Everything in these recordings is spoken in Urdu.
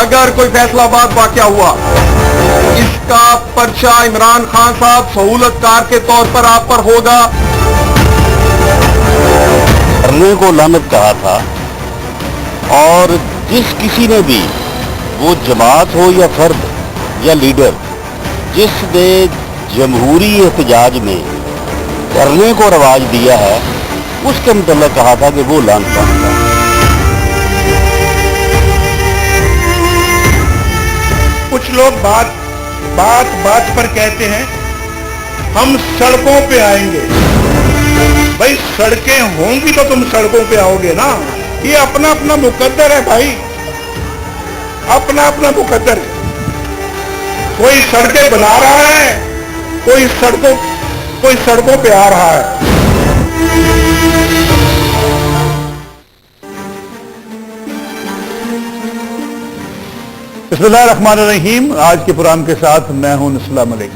اگر کوئی فیصلہ واقعہ ہوا اس کا پرچہ عمران خان صاحب سہولت کار کے طور پر آپ پر ہوگا. کرنے کو لعنت کہا تھا، اور جس کسی نے بھی، وہ جماعت ہو یا فرد یا لیڈر، جس نے جمہوری احتجاج میں کرنے کو رواج دیا ہے، اس کے متعلق کہا تھا کہ وہ لعنت تھا. کچھ لوگ بات پر کہتے ہیں ہم سڑکوں پہ آئیں گے. بھائی سڑکیں ہوں گی تو تم سڑکوں پہ آؤ گے نا. یہ اپنا اپنا مقدر ہے بھائی، اپنا اپنا مقدر ہے. کوئی سڑکیں بنا رہا ہے، کوئی سڑکوں پہ آ رہا ہے. بسم اللہ الرحمن الرحیم. آج کے پروگرام کے ساتھ میں ہوں نصراللہ ملک.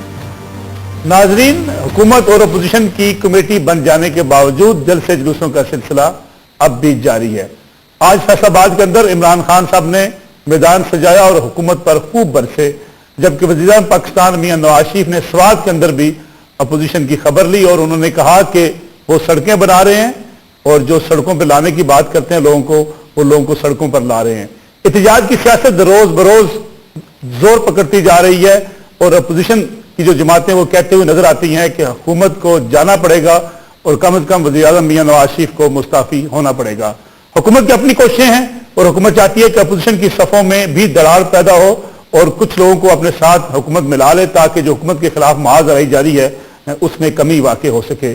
ناظرین، حکومت اور اپوزیشن کی کمیٹی بن جانے کے باوجود جلسے جلوسوں کا سلسلہ اب بھی جاری ہے. آج فیصل آباد کے اندر عمران خان صاحب نے میدان سجایا اور حکومت پر خوب برسے، جبکہ وزیر اعظم پاکستان میاں نواز شریف نے سوات کے اندر بھی اپوزیشن کی خبر لی اور انہوں نے کہا کہ وہ سڑکیں بنا رہے ہیں اور جو سڑکوں پہ لانے کی بات کرتے ہیں لوگوں کو، وہ لوگوں کو سڑکوں پر لا رہے ہیں. احتجاج کی سیاست روز بروز زور پکڑتی جا رہی ہے اور اپوزیشن کی جو جماعتیں وہ کہتے ہوئے نظر آتی ہیں کہ حکومت کو جانا پڑے گا اور کم از کم وزیر اعظم میاں نواز شریف کو مستعفی ہونا پڑے گا. حکومت کی اپنی کوششیں ہیں اور حکومت چاہتی ہے کہ اپوزیشن کی صفوں میں بھی دراڑ پیدا ہو اور کچھ لوگوں کو اپنے ساتھ حکومت ملا لے تاکہ جو حکومت کے خلاف محاذ لڑائی جاری ہے اس میں کمی واقع ہو سکے.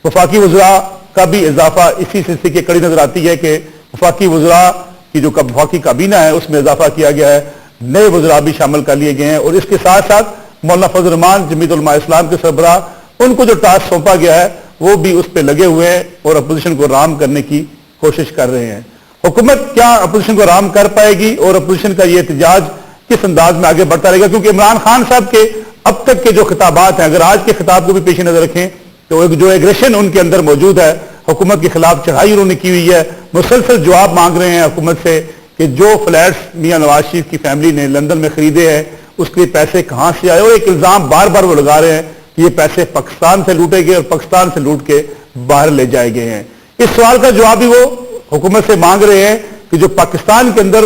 وفاقی وزراء کا بھی اضافہ اسی سلسلے کی کڑی نظر آتی ہے کہ وفاقی وزراء کی جو وفاقی کابینہ ہے اس میں اضافہ کیا گیا ہے، نئے وزراء بھی شامل کر لیے گئے ہیں اور اس کے ساتھ ساتھ مولانا فضل الرحمان جمعیت علماء اسلام کے سربراہ، ان کو جو ٹاسک سونپا گیا ہے وہ بھی اس پہ لگے ہوئے ہیں اور اپوزیشن کو رام کرنے کی کوشش کر رہے ہیں. حکومت کیا اپوزیشن کو رام کر پائے گی اور اپوزیشن کا یہ احتجاج کس انداز میں آگے بڑھتا رہے گا؟ کیونکہ عمران خان صاحب کے اب تک کے جو خطابات ہیں، اگر آج کے خطاب کو بھی پیش نظر رکھیں تو جو ایگریشن ان کے اندر موجود ہے، حکومت کے خلاف چڑھائی انہوں نے کی ہوئی ہے، مسلسل جواب مانگ رہے ہیں حکومت سے کہ جو فلیٹس میاں نواز شریف کی فیملی نے لندن میں خریدے ہیں اس کے پیسے کہاں سے آئے، اور ایک الزام بار بار وہ لگا رہے ہیں کہ یہ پیسے پاکستان سے لوٹے گئے اور پاکستان سے لوٹ کے باہر لے جائے گئے ہیں. اس سوال کا جواب بھی وہ حکومت سے مانگ رہے ہیں کہ جو پاکستان کے اندر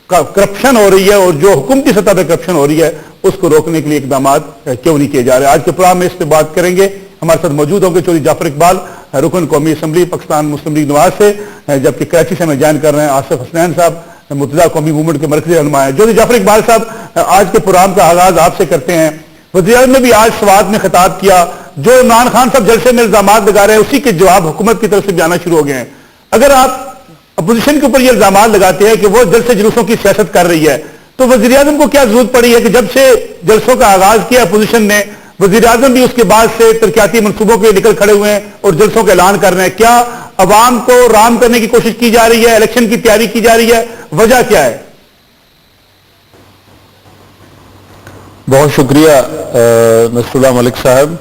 کرپشن ہو رہی ہے اور جو حکومتی سطح پہ کرپشن ہو رہی ہے اس کو روکنے کے لیے اقدامات کیوں نہیں کیے جا رہے. آج کے پروگرام میں اس پہ بات کریں گے. ہمارے ساتھ موجود ہوں گے چودھری جعفر اقبال، رکن قومی اسمبلی پاکستان مسلم لیگ نواز سے، جبکہ کراچی سے ہمیں جوائن کر رہے ہیں آصف حسنین صاحب، متحدہ قومی موومنٹ کے مرکزی رہنما ہیں. چودھری جعفر اقبال صاحب، آج کے پروگرام کا آغاز آپ سے کرتے ہیں. وزیر اعظم نے بھی آج سوات میں خطاب کیا، جو عمران خان صاحب جلسے میں الزامات لگا رہے ہیں اسی کے جواب حکومت کی طرف سے بھی آنا شروع ہو گئے ہیں. اگر آپ اپوزیشن کے اوپر یہ الزامات لگاتے ہیں کہ وہ جلسے جلوسوں کی سیاست کر رہی ہے تو وزیر اعظم کو کیا ضرورت پڑی ہے کہ جب سے جلسوں کا آغاز کیا اپوزیشن نے، وزیر اعظم بھی اس کے بعد سے ترقیاتی منصوبوں کے نکل کھڑے ہوئے ہیں اور جلسوں کا اعلان کر رہے ہیں؟ کیا عوام کو رام کرنے کی کوشش کی جا رہی ہے؟ الیکشن کی تیاری کی جا رہی ہے؟ وجہ کیا ہے؟ بہت شکریہ نصراللہ ملک صاحب.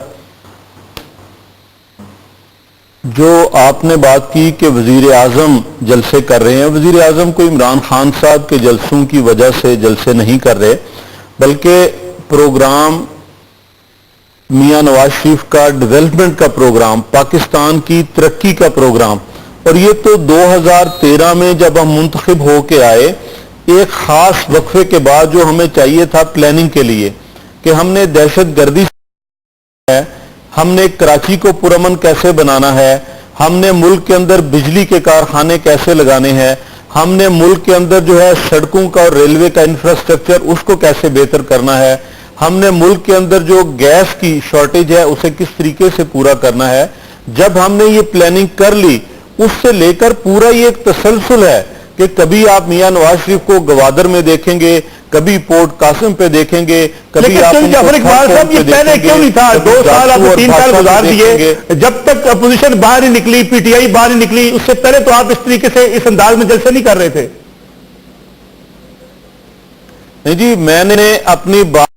جو آپ نے بات کی کہ وزیر اعظم جلسے کر رہے ہیں، وزیر اعظم کو عمران خان صاحب کے جلسوں کی وجہ سے جلسے نہیں کر رہے، بلکہ پروگرام میاں نواز شریف کا ڈیولپمنٹ کا پروگرام، پاکستان کی ترقی کا پروگرام، اور یہ تو 2013 میں جب ہم منتخب ہو کے آئے، ایک خاص وقفے کے بعد جو ہمیں چاہیے تھا پلاننگ کے لیے کہ ہم نے دہشت گردی ہے، ہم نے کراچی کو پرامن کیسے بنانا ہے، ہم نے ملک کے اندر بجلی کے کارخانے کیسے لگانے ہیں، ہم نے ملک کے اندر جو ہے سڑکوں کا اور ریلوے کا انفراسٹرکچر اس کو کیسے بہتر کرنا ہے، ہم نے ملک کے اندر جو گیس کی شارٹیج ہے اسے کس طریقے سے پورا کرنا ہے. جب ہم نے یہ پلاننگ کر لی، اس سے لے کر پورا یہ ایک تسلسل ہے کہ کبھی آپ میاں نواز شریف کو گوادر میں دیکھیں گے، کبھی پورٹ قاسم پہ دیکھیں گے، کبھی آپ ان کو جعفر اقبال صاحب یہ پہلے کیوں نہیں تھا؟ 2 سال آپ 3 سال گزار دیے، جب تک اپوزیشن باہر ہی نکلی، پی ٹی آئی باہر ہی نکلی، اس سے پہلے تو آپ اس طریقے سے اس انداز میں جلسے نہیں کر رہے تھے. نہیں جی، میں نے اپنی بات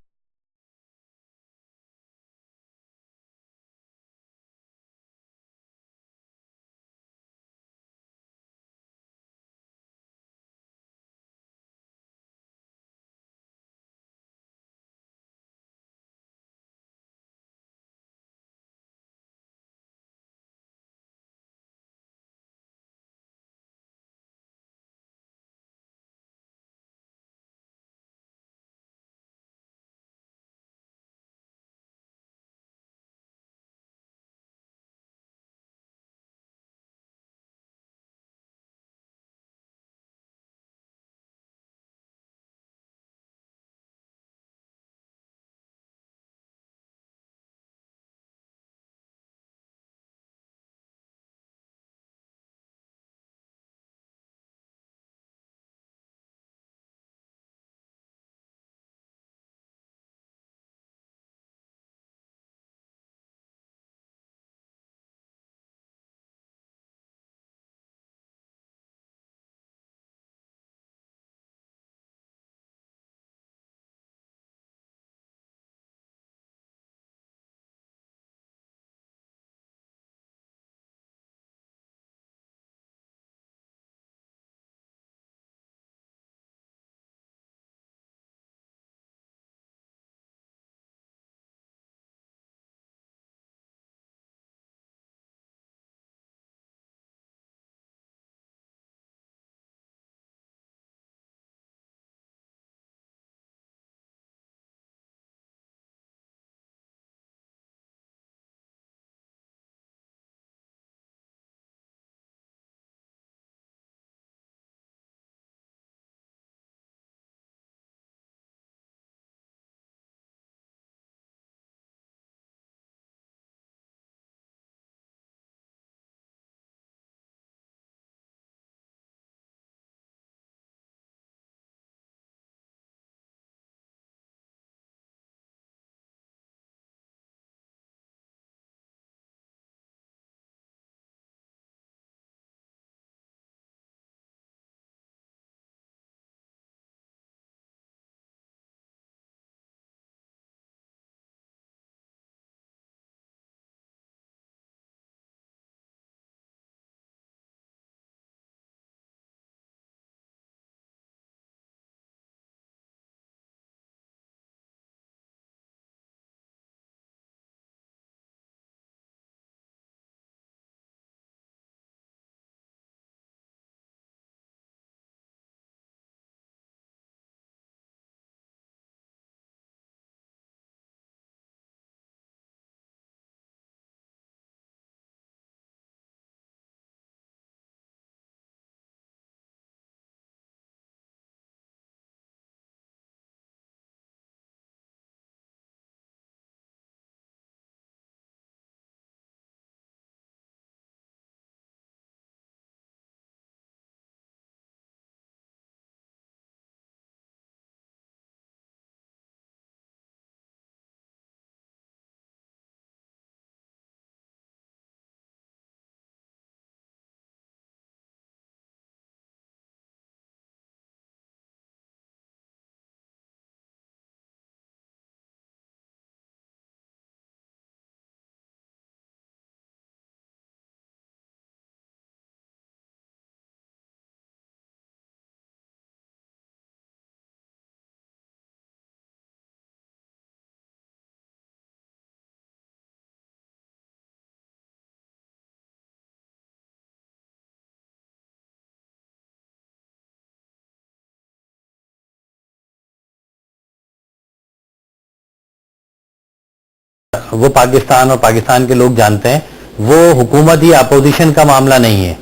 وہ پاکستان اور پاکستان کے لوگ جانتے ہیں وہ حکومت یا اپوزیشن کا معاملہ نہیں ہے،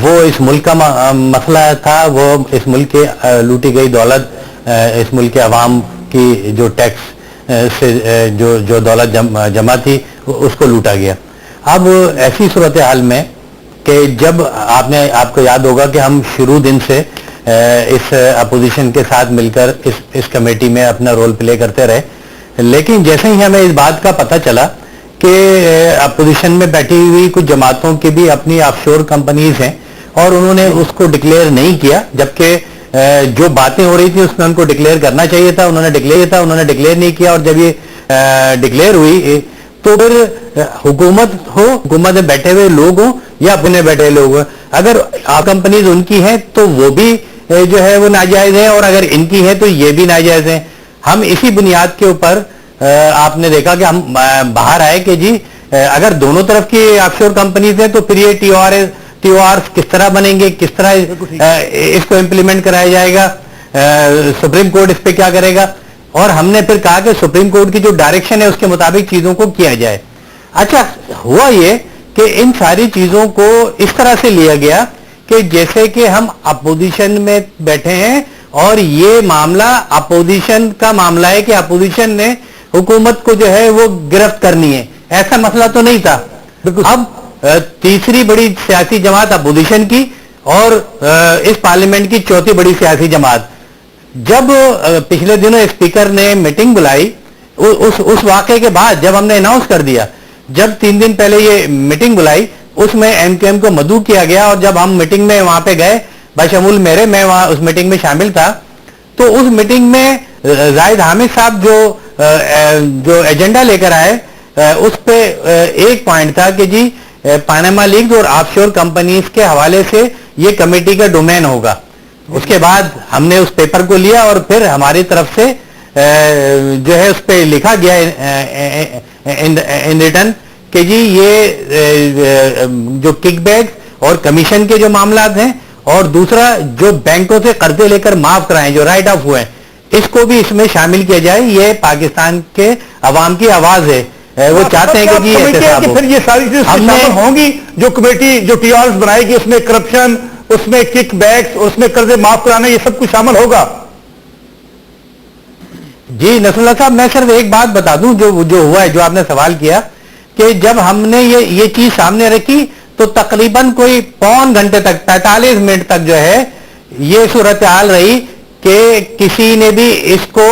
وہ اس ملک کا مسئلہ تھا، وہ اس ملک کے لوٹی گئی دولت، اس ملک کے عوام کی جو ٹیکس سے جو دولت جمع تھی اس کو لوٹا گیا۔ اب ایسی صورتحال میں کہ جب آپ کو یاد ہوگا کہ ہم شروع دن سے اس اپوزیشن کے ساتھ مل کر اس کمیٹی میں اپنا رول پلے کرتے رہے، لیکن جیسے ہی ہمیں اس بات کا پتہ چلا کہ اپوزیشن میں بیٹھی ہوئی کچھ جماعتوں کی بھی اپنی آف شور کمپنیز ہیں اور انہوں نے اس کو ڈکلیئر نہیں کیا، جبکہ جو باتیں ہو رہی تھی اس میں ان کو ڈکلیئر کرنا چاہیے تھا، انہوں نے ڈکلیئر نہیں کیا، اور جب یہ ڈکلیئر ہوئی تو پھر حکومت میں بیٹھے ہوئے لوگ ہوں یا اپنے بیٹھے لوگ ہوں، اگر کمپنیز ان کی ہیں تو وہ بھی جو ہے وہ ناجائز ہیں، اور اگر ان کی ہے تو یہ بھی ناجائز ہیں۔ ہم اسی بنیاد کے اوپر آپ نے دیکھا کہ ہم باہر آئے کہ جی اگر دونوں طرف کی آف شور کمپنیز ہیں تو پھر یہ ٹی او آر کس طرح بنیں گے، کس طرح اس کو امپلیمنٹ کرایا جائے گا، سپریم کورٹ اس پہ کیا کرے گا، اور ہم نے پھر کہا کہ سپریم کورٹ کی جو ڈائریکشن ہے اس کے مطابق چیزوں کو کیا جائے۔ اچھا ہوا یہ کہ ان ساری چیزوں کو اس طرح سے لیا گیا کہ جیسے کہ ہم اپوزیشن میں بیٹھے ہیں اور یہ معاملہ اپوزیشن کا معاملہ ہے کہ اپوزیشن نے حکومت کو جو ہے وہ گرفت کرنی ہے، ایسا مسئلہ تو نہیں تھا۔ اب تیسری بڑی سیاسی جماعت اپوزیشن کی اور اس پارلیمنٹ کی چوتھی بڑی سیاسی جماعت، جب پچھلے دنوں اسپیکر نے میٹنگ بلائی اس واقعے کے بعد، جب ہم نے اناؤنس کر دیا، جب 3 دن پہلے یہ میٹنگ بلائی اس میں ایم کیو ایم کو مدعو کیا گیا، اور جب ہم میٹنگ میں وہاں پہ گئے بشمول میرے، میں وہاں اس میٹنگ میں شامل تھا، تو اس میٹنگ میں زاہد حامد صاحب جو ایجنڈا لے کر آئے اس پہ ایک پوائنٹ تھا کہ جی پاناما لیکس اور آف شور کمپنیز کے حوالے سے یہ کمیٹی کا ڈومین ہوگا۔ اس کے بعد ہم نے اس پیپر کو لیا اور پھر ہماری طرف سے جو ہے اس پہ لکھا گیا ان ریٹن کہ جی یہ جو کک بیک اور کمیشن کے جو معاملات ہیں، اور دوسرا جو بینکوں سے قرضے لے کر معاف کرائیں جو رائٹ آف ہوئے ہیں، اس کو بھی اس میں شامل کیا جائے۔ یہ پاکستان کے عوام کی آواز ہے، وہ چاہتے ہیں کہ جی احتساب ہو۔ پھر یہ ساری چیزیں شامل ہوں گی جو کمیٹی جو ٹی آرز بنائے گی، اس میں کرپشن، اس میں کک بیکس، اس میں قرضے معاف کرانا، یہ سب کچھ شامل ہوگا؟ جی نصر اللہ صاحب، میں صرف ایک بات بتا دوں جو ہوا ہے، جو آپ نے سوال کیا کہ جب ہم نے یہ چیز سامنے رکھی تو تقریباً کوئی پون گھنٹے تک 45 منٹ تک جو ہے یہ صورتحال رہی کہ کسی نے بھی اس کو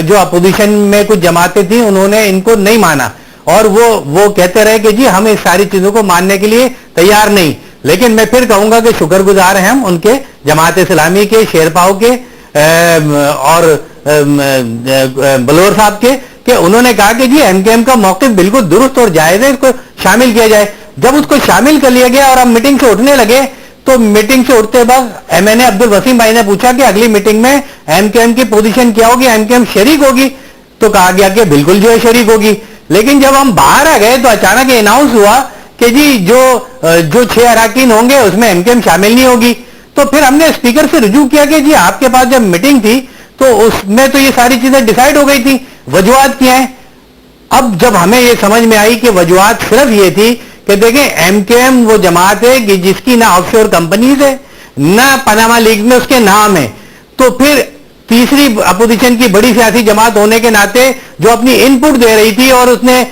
جو اپوزیشن میں کچھ جماعتیں تھیں انہوں نے ان کو نہیں مانا، اور وہ کہتے رہے کہ جی ہم اس ساری چیزوں کو ماننے کے لیے تیار نہیں۔ لیکن میں پھر کہوں گا کہ شکر گزار ہیں ہم ان کے، جماعت اسلامی کے، شیرپاؤ کے اور بلور صاحب کے، کہ انہوں نے کہا کہ جی ایم کے ایم کا موقف بالکل درست اور جائز ہے، اس کو شامل کیا جائے۔ جب اس کو شامل کر لیا گیا اور ہم میٹنگ سے اٹھنے لگے تو میٹنگ سے اٹھتے وقت ایم این اے عبد الوسیم بھائی نے پوچھا کہ اگلی میٹنگ میں ایم کے ایم کی پوزیشن کیا ہوگی، ایم کے ایم شریک ہوگی؟ تو کہا گیا کہ بالکل جو ہے شریک ہوگی۔ لیکن جب ہم باہر آ گئے تو اچانک یہ اناؤنس ہوا کہ جی جو 6 اراکین ہوں گے اس میں ایم کے ایم شامل نہیں ہوگی۔ تو پھر ہم نے اسپیکر سے رجوع کیا کہ جی آپ کے پاس جب میٹنگ تھی تو اس میں تو یہ ساری چیزیں ڈیسائیڈ ہو گئی تھی، وجوہات کیا ہیں؟ اب جب ہمیں یہ سمجھ میں آئی کہ وجوہات صرف یہ تھی کہ دیکھیں ایم کے ایم وہ جماعت ہے کہ جس کی نہ آف شور کمپنیز ہے نہ پاناما لیکس میں اس کے نام ہے، تو پھر تیسری اپوزیشن کی بڑی سیاسی جماعت ہونے کے ناطے جو اپنی ان پٹ دے رہی تھی اور اس نے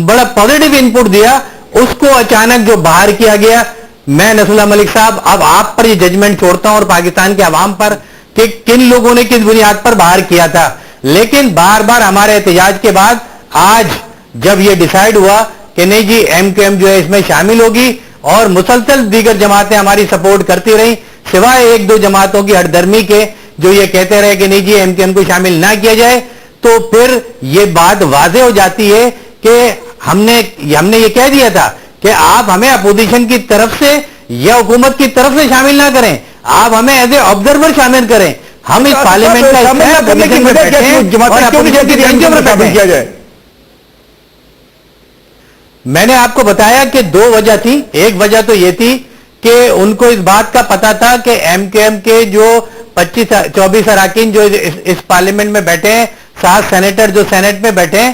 بڑا پازیٹیو ان پٹ دیا، اس کو اچانک جو باہر کیا گیا۔ میں نصر اللہ ملک صاحب اب آپ پر یہ ججمنٹ چھوڑتا ہوں اور پاکستان کے عوام پر کہ کن لوگوں نے کس بنیاد پر باہر کیا تھا، لیکن بار بار ہمارے احتجاج کے بعد آج جب یہ ڈیسائیڈ ہوا کہ نہیں جی ایم کے ایم جو ہے اس میں شامل ہوگی، اور مسلسل دیگر جماعتیں ہماری سپورٹ کرتی رہیں سوائے 1-2 جماعتوں کی ہٹ درمی کے جو یہ کہتے رہے کہ نہیں جی ایم کے ایم کو شامل نہ کیا جائے، تو پھر یہ بات واضح ہو جاتی ہے کہ ہم نے یہ کہہ دیا تھا کہ آپ ہمیں اپوزیشن کی طرف سے یا حکومت کی طرف سے شامل نہ کریں، آپ ہمیں ایز اے آبزرور شامل کریں۔ ہم اس پارلیمنٹ کا کیا جائے؟ میں نے آپ کو بتایا کہ 2 وجہ تھی۔ ایک وجہ تو یہ تھی کہ ان کو اس بات کا پتا تھا کہ ایم کے ایم کے جو 24 اراکین جو اس پارلیمنٹ میں بیٹھے ہیں، 7 سینیٹر جو سینٹ میں بیٹھے ہیں،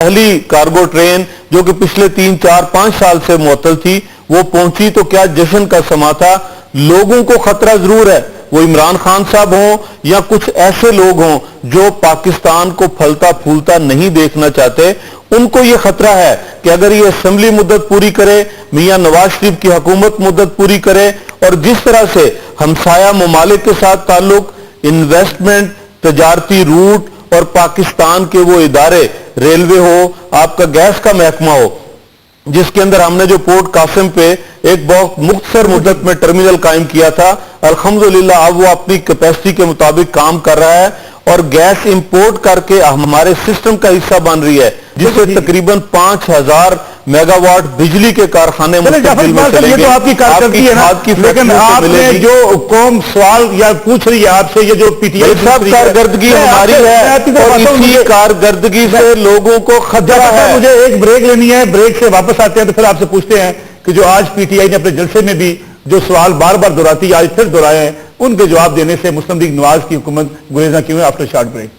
پہلی کارگو ٹرین جو کہ پچھلے 3, 4, 5 سال سے معطل تھی وہ پہنچی تو کیا جشن کا سما تھا. لوگوں کو خطرہ ضرور ہے, وہ عمران خان صاحب ہوں یا کچھ ایسے لوگ ہوں جو پاکستان کو پھلتا پھولتا نہیں دیکھنا چاہتے, ان کو یہ خطرہ ہے کہ اگر یہ اسمبلی مدت پوری کرے, میاں نواز شریف کی حکومت مدت پوری کرے, اور جس طرح سے ہمسایہ ممالک کے ساتھ تعلق, انویسٹمنٹ, تجارتی روٹ اور پاکستان کے وہ ادارے, ریلوے ہو, آپ کا گیس کا محکمہ ہو, جس کے اندر ہم نے جو پورٹ قاسم پہ ایک بہت مختصر مدت میں ٹرمینل قائم کیا تھا, الحمدللہ اب وہ اپنی کیپیسٹی کے مطابق کام کر رہا ہے اور گیس امپورٹ کر کے ہمارے سسٹم کا حصہ بن رہی ہے, جس سے تقریباً 5000 میگا واٹ بجلی کے کارخانے مستقبل میں چلیں گے. یہ تو آپ کی کارکردگی ہے نا, لیکن آپ نے جو قوم سوال یا پوچھ رہی ہے آپ سے, یہ جو پی ٹی آئی صاحب کارکردگی ہماری ہے اور اسی کارکردگی سے لوگوں کو خطرہ ہے. مجھے ایک بریک لینی ہے, بریک سے واپس آتے ہیں تو پھر آپ سے پوچھتے ہیں کہ جو آج پی ٹی آئی نے اپنے جلسے میں بھی جو سوال بار بار دہراتی آج پھر دہرائے ہیں, ان کے جواب دینے سے مسلم لیگ نواز کی حکومت گریزاں کیوں ہے. After short break.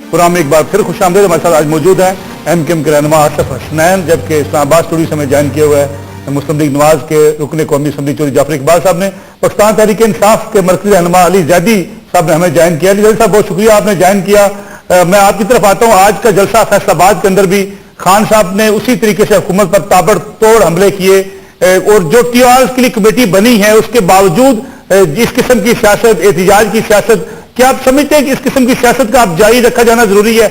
پروگرام میں ایک بار پھر خوش آمدید. ہمارے ساتھ آج موجود ہیں ایم کیو ایم کے رہنما آصف حسنین, جبکہ اسلام آباد اسٹوڈیو سے ہمیں جوائن کیے ہوئے ہیں مسلم لیگ نواز کے رکن قومی اسمبلی چودھری جعفر اقبال صاحب نے. پاکستان تحریک انصاف کے مرکزی رہنما علی زیدی صاحب نے ہمیں جوائن کیا. علی زیدی صاحب بہت شکریہ, آپ نے جوائن کیا. میں آپ کی طرف آتا ہوں. آج کا جلسہ فیصل آباد کے اندر بھی خان صاحب نے اسی طریقے سے حکومت پر تابڑ توڑ حملے کیے, اور جو ٹی آرز کے لیے کمیٹی بنی ہے اس کے باوجود اس قسم کی سیاست, احتجاج کی سیاست, کیا آپ سمجھتے ہیں کہ اس قسم کی سیاست کا آپ جاری رکھا جانا ضروری ہے؟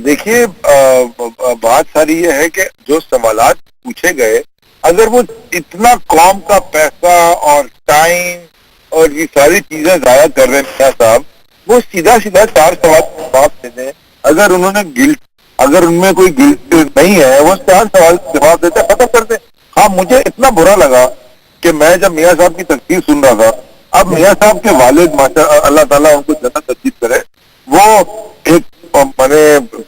دیکھیے, بات ساری یہ ہے کہ جو سوالات پوچھے گئے, اگر وہ اتنا قوم کا پیسہ اور ٹائم اور یہ ساری چیزیں ضائع کر رہے ہیں صاحب, وہ سیدھا 4 سوال جواب دے دیں. اگر انہوں نے اگر ان میں کوئی گلٹ نہیں ہے, وہ 4 سوال جواب دیتے, ختم کر دیں. ہاں, مجھے اتنا برا لگا کہ میں جب میاں صاحب کی تقریر سن رہا تھا, اب میاں صاحب کے والد اللہ تعالیٰ ان کو جنت نصیب کرے, وہ ایک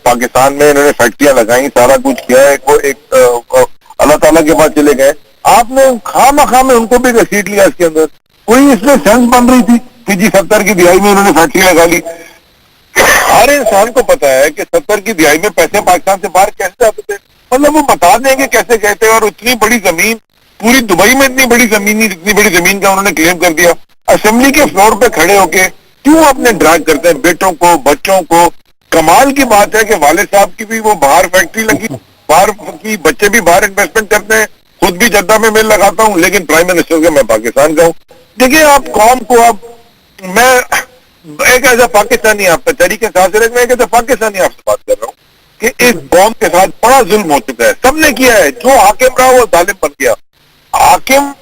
پاکستان میں انہوں نے فیکٹریاں لگائیں, سارا کچھ کیا ہے, وہ ایک اللہ تعالیٰ کے پاس چلے گئے. آپ نے خواہ مخواہ میں ان کو بھی گھسیٹ لیا اس کے اندر. کوئی اس میں سینس بن رہی تھی کہ جی 70 کی دہائی میں انہوں نے فیکٹری لگا لی. ہر انسان کو پتا ہے کہ 70 کی دہائی میں پیسے پاکستان سے باہر کیسے آتے تھے, مطلب وہ بتا دیں گے کیسے کہتے ہیں. اور اتنی بڑی زمین, پوری دبئی میں اتنی بڑی زمین نہیں, اتنی بڑی زمین کا انہوں نے کلیم کر دیا. اسمبلی کے فلور پہ کھڑے ہو کے کیوں اپنے ڈرائیو کرتے ہیں بیٹوں کو, بچوں کو. کمال کی بات ہے کہ والد صاحب کی بھی وہ باہر فیکٹری لگی, باہر کی بچے بھی باہر انویسٹمنٹ کرتے ہیں, خود بھی جدہ میں میل لگاتا ہوں, لیکن پرائم منسٹر کے میں پاکستان کا ہوں. دیکھیے آپ قوم کو, اب میں ایک ایسا پاکستانی آپ سے طریقے سے میں ایک ایسا پاکستانی آپ سے بات کر رہا ہوں کہ اس قوم کے ساتھ بڑا ظلم ہو چکا ہے, سب نے کیا ہے. جو حاکم رہا وہ ظالم بن گیا. حاکم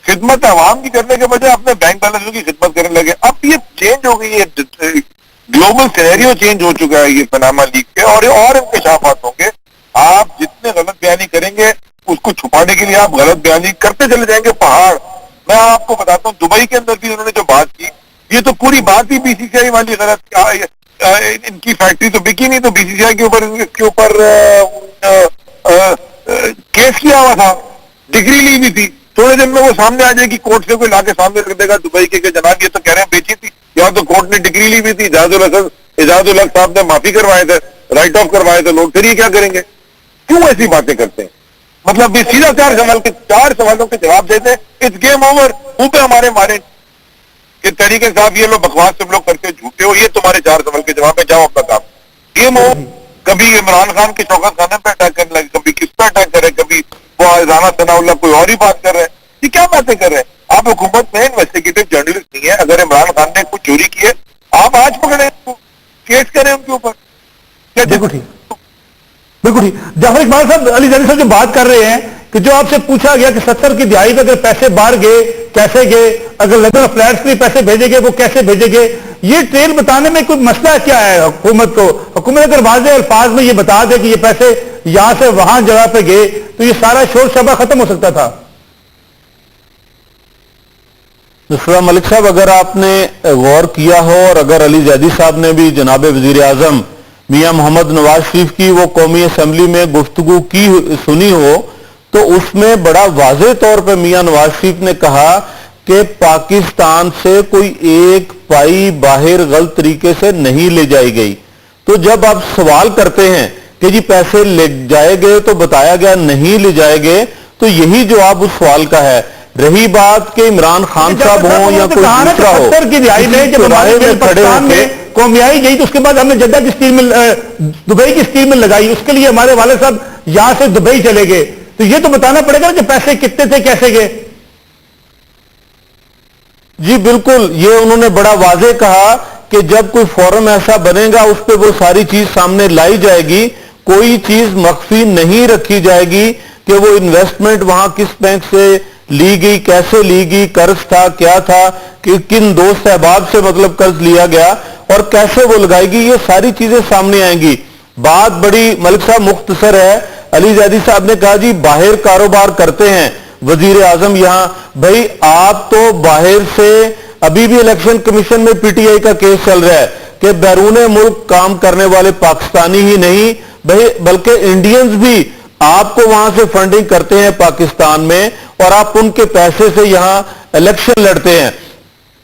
خدمت عوام کی کرنے کے بجائے اپنے بینک بیلنسوں کی خدمت کرنے لگے. اب یہ چینج ہو گئی ہے, گلوبل سینیریو چینج ہو چکا ہے یہ پاناما لیگ کے, اور انکشافات ہوں گے. آپ جتنے غلط بیانی کریں گے اس کو چھپانے کے لیے آپ غلط بیانی کرتے چلے جائیں گے. پہاڑ, میں آپ کو بتاتا ہوں, دبئی کے اندر بھی انہوں نے جو بات کی, یہ تو پوری بات ہی بی سی سی آئی والی غلط. ان کی فیکٹری تو بکی نہیں, تو بی سی سی آئی کے اوپر کیس کیا ہوا تھا, ڈگری لی بھی تھی. تھوڑے دن میں وہ سامنے آ جائے گی, کورٹ سے کوئی لا کے سامنے رکھ دے گا دبئی کے کہ جناب یہ تو کہہ رہے ہیں بیچی تھی, یا تو کورٹ نے ڈگری لی بھی تھی. اعجاز الحق صاحب نے معافی کروائے تھے, رائٹ آف کروائے تھے. لوگ پھر یہ کیا کریں گے؟ کیوں ایسی باتیں کرتے ہیں؟ مطلب یہ سیدھا 4 سوالوں کے جواب دیتے ہیں, اٹس گیم اوور. منہ پہ ہمارے مارے کہ طریقے صاحب یہ لوگ بکواس تم لوگ کرتے جھوٹے ہو, یہ تمہارے 4 سوال کے جواب میں, جاؤ اپنا کام. Game over. کبھی عمران خان کے شوکت خانے پہ اٹیک کرنے لگے, کبھی کس پہ اٹیک کرے, کبھی وہ رانا ثناء اللہ کوئی اور ہی بات کر رہے ہیں. یہ کیا باتیں کر رہے ہیں آپ؟ حکومت میں انویسٹیگیٹو جرنلسٹ نہیں ہے. اگر عمران خان نے کچھ چوری کی ہے, آپ آج پکڑیں, کیس کریں ان کے اوپر. بالکل ٹھیک, بالکل ٹھیک. جعفر اقبال صاحب, علی زیدی صاحب جو بات کر رہے ہیں کہ جو آپ سے پوچھا گیا کہ 70 کی دہائی میں اگر پیسے باہر گئے کیسے گئے, اگر لندن فلیٹس کے لیے پیسے بھیجے گئے وہ کیسے بھیجے گئے, یہ ٹریل بتانے میں کوئی مسئلہ کیا ہے حکومت کو؟ حکومت اگر واضح الفاظ میں یہ بتا دے کہ یہ پیسے یہاں سے وہاں جگہ پہ گئے تو یہ سارا شور شبہ ختم ہو سکتا تھا. ملک صاحب, اگر آپ نے غور کیا ہو اور اگر علی زیدی صاحب نے بھی جناب وزیر اعظم میاں محمد نواز شریف کی وہ قومی اسمبلی میں گفتگو کی سنی ہو تو اس میں بڑا واضح طور پہ میاں نواز شریف نے کہا کہ پاکستان سے کوئی ایک پائی باہر غلط طریقے سے نہیں لے جائی گئی. تو جب آپ سوال کرتے ہیں کہ جی پیسے لے جائے گئے تو بتایا گیا نہیں لے جائے گئے, تو یہی جواب اس سوال کا ہے. رہی بات کہ عمران خان صاحب ہوں یا کوئی دوسرا ہو, کی رہائی میں جب ہمارے پاکستان میں قومیائی گئی تو اس کے بعد ہم نے جدہ کی اسٹیل مل, دبئی کی اسٹیل مل لگائی, اس کے لیے ہمارے والد صاحب یہاں سے دبئی چلے گئے. تو یہ تو بتانا پڑے گا کہ پیسے کتنے تھے, کیسے گئے. جی بالکل, یہ انہوں نے بڑا واضح کہا کہ جب کوئی فورم ایسا بنے گا اس پہ وہ ساری چیز سامنے لائی جائے گی, کوئی چیز مخفی نہیں رکھی جائے گی کہ وہ انویسٹمنٹ وہاں کس بینک سے لی گئی, کیسے لی گئی, قرض تھا, کیا تھا, کہ کن دوست احباب سے مطلب قرض لیا گیا اور کیسے وہ لگائے گی, یہ ساری چیزیں سامنے آئیں گی. بات بڑی ملک صاحب مختصر ہے. علی زیدی صاحب نے کہا جی باہر کاروبار کرتے ہیں وزیر اعظم یہاں, بھائی آپ تو باہر سے, ابھی بھی الیکشن کمیشن میں پی ٹی آئی کا کیس چل رہا ہے کہ بیرون ملک کام کرنے والے پاکستانی ہی نہیں بلکہ انڈینز بھی آپ کو وہاں سے فنڈنگ کرتے ہیں پاکستان میں اور آپ ان کے پیسے سے یہاں الیکشن لڑتے ہیں.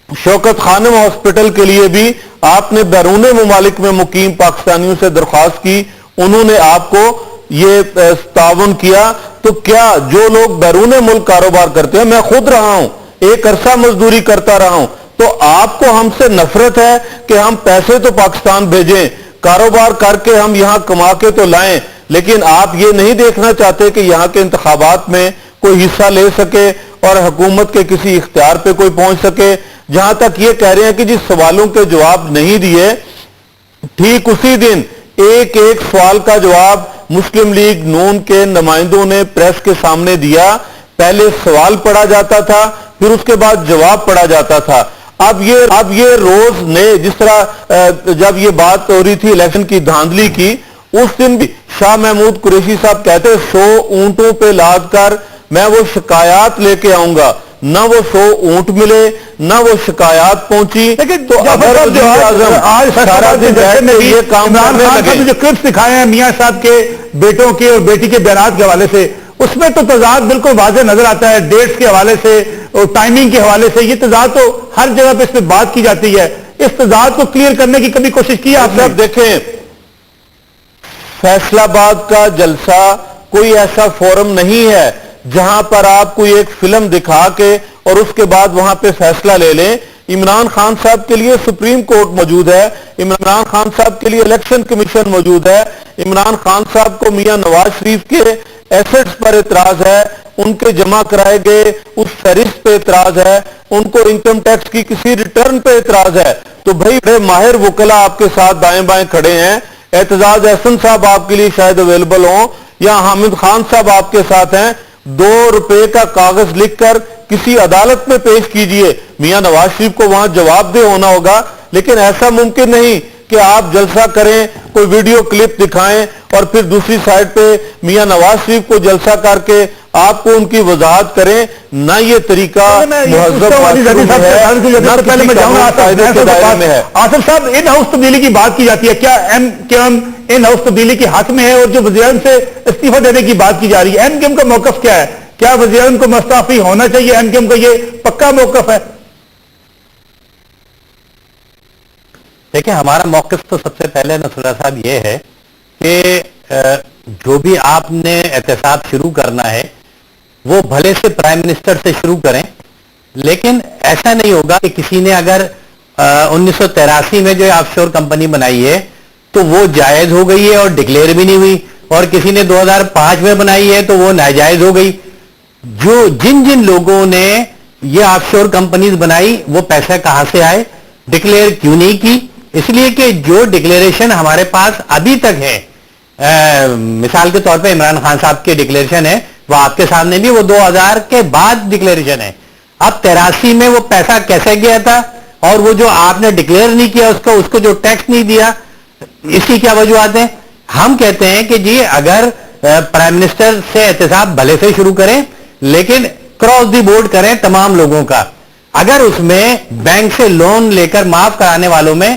شوکت خانم ہاسپٹل کے لیے بھی آپ نے بیرون ممالک میں مقیم پاکستانیوں سے درخواست کی, انہوں نے آپ کو یہ تعاون کیا. تو کیا جو لوگ بیرون ملک کاروبار کرتے ہیں, میں خود رہا ہوں, ایک عرصہ مزدوری کرتا رہا ہوں, تو آپ کو ہم سے نفرت ہے کہ ہم پیسے تو پاکستان بھیجیں, کاروبار کر کے ہم یہاں کما کے تو لائیں, لیکن آپ یہ نہیں دیکھنا چاہتے کہ یہاں کے انتخابات میں کوئی حصہ لے سکے اور حکومت کے کسی اختیار پہ کوئی پہنچ سکے. جہاں تک یہ کہہ رہے ہیں کہ جس سوالوں کے جواب نہیں دیے, ٹھیک اسی دن ایک ایک سوال کا جواب مسلم لیگ نون کے نمائندوں نے پریس کے سامنے دیا. پہلے سوال پڑھا جاتا تھا, پھر اس کے بعد جواب پڑھا جاتا تھا. اب یہ روز نے جس طرح جب یہ بات ہو رہی تھی الیکشن کی دھاندلی کی, اس دن بھی شاہ محمود قریشی صاحب کہتے 100 اونٹوں پہ لاد کر میں وہ شکایات لے کے آؤں گا, نہ وہ 100 اونٹ ملے نہ وہ شکایات پہنچی. تو اگر آج سارا دن یہ کام جو کلپس دکھائے ہیں میاں صاحب کے بیٹوں کے اور بیٹی کے بیانات کے حوالے سے, اس میں تو تضاد بالکل واضح نظر آتا ہے, ڈیٹس کے حوالے سے اور ٹائمنگ کے حوالے سے. یہ تضاد تو ہر جگہ پہ اس پہ بات کی جاتی ہے. اس تضاد کو کلیئر کرنے کی کبھی کوشش کی آپ نے؟ دیکھیں, فیصلہ آباد کا جلسہ کوئی ایسا فورم نہیں ہے جہاں پر آپ کوئی ایک فلم دکھا کے اور اس کے بعد وہاں پہ فیصلہ لے لیں. عمران خان صاحب کے لیے سپریم کورٹ موجود ہے, عمران خان صاحب کے لیے الیکشن کمیشن موجود ہے, عمران خان صاحب کو میاں نواز شریف کے ایسٹس پر اعتراض ہے, ان کے جمع کرائے گئے اس فہرست پہ اعتراض ہے, ان کو انکم ٹیکس کی کسی ریٹرن پہ اعتراض ہے. تو بھائی بڑے ماہر وکلا آپ کے ساتھ دائیں بائیں کھڑے ہیں. اعتزاز احسن صاحب آپ کے لیے شاید اویلیبل ہوں یا حامد خان صاحب آپ کے ساتھ ہیں, 2 روپے کا کاغذ لکھ کر کسی عدالت میں پیش کیجئے. میاں نواز شریف کو وہاں جواب دہ ہونا ہوگا, لیکن ایسا ممکن نہیں کہ آپ جلسہ کریں, کوئی ویڈیو کلپ دکھائیں اور پھر دوسری سائڈ پہ میاں نواز شریف کو جلسہ کر کے آپ کو ان کی وضاحت کریں. نہ یہ طریقہ مہذب ہے. آصف صاحب, ان ہاؤس تبدیلی کی بات کی جاتی ہے, کیا M Q M in house تبدیلی کے حق میں ہے؟ اور جو وزیر اعظم سے استعفیٰ دینے کی بات کی جا رہی ہے, ایم کیو ایم کا موقف کیا ہے؟ کیا وزیر اعظم کو مستعفی ہونا چاہیے؟ ایم کیو ایم کا یہ پکا موقف ہے؟ دیکھیں, ہمارا موقف تو سب سے پہلے نصراللہ صاحب یہ ہے کہ جو بھی آپ نے احتساب شروع کرنا ہے وہ بھلے سے پرائم منسٹر سے شروع کریں, لیکن ایسا نہیں ہوگا کہ کسی نے اگر 1983 میں جو آف شور کمپنی بنائی ہے تو وہ جائز ہو گئی ہے اور ڈکلیئر بھی نہیں ہوئی, اور کسی نے 2005 میں بنائی ہے تو وہ ناجائز ہو گئی. جن لوگوں نے یہ آف شور کمپنیز بنائی وہ پیسہ کہاں سے آئے, ڈکلیئر کیوں نہیں کی؟ اس لیے کہ جو ڈکلیریشن ہمارے پاس ابھی تک ہے, مثال کے طور پہ عمران خان صاحب کی ڈکلیریشن ہے, وہ آپ کے سامنے بھی وہ 2000 کے بعد ڈکلیریشن ہے. اب 83 میں وہ پیسہ کیسے گیا تھا, اور وہ جو آپ نے ڈکلیئر نہیں کیا اس کو جو ٹیکس نہیں دیا, اس کی کیا وجوہات ہیں؟ ہم کہتے ہیں کہ جی اگر پرائم منسٹر سے احتساب بھلے سے شروع کریں, لیکن کراس دی بورڈ کریں تمام لوگوں کا. اگر اس میں بینک سے لون لے کر معاف کرانے والوں میں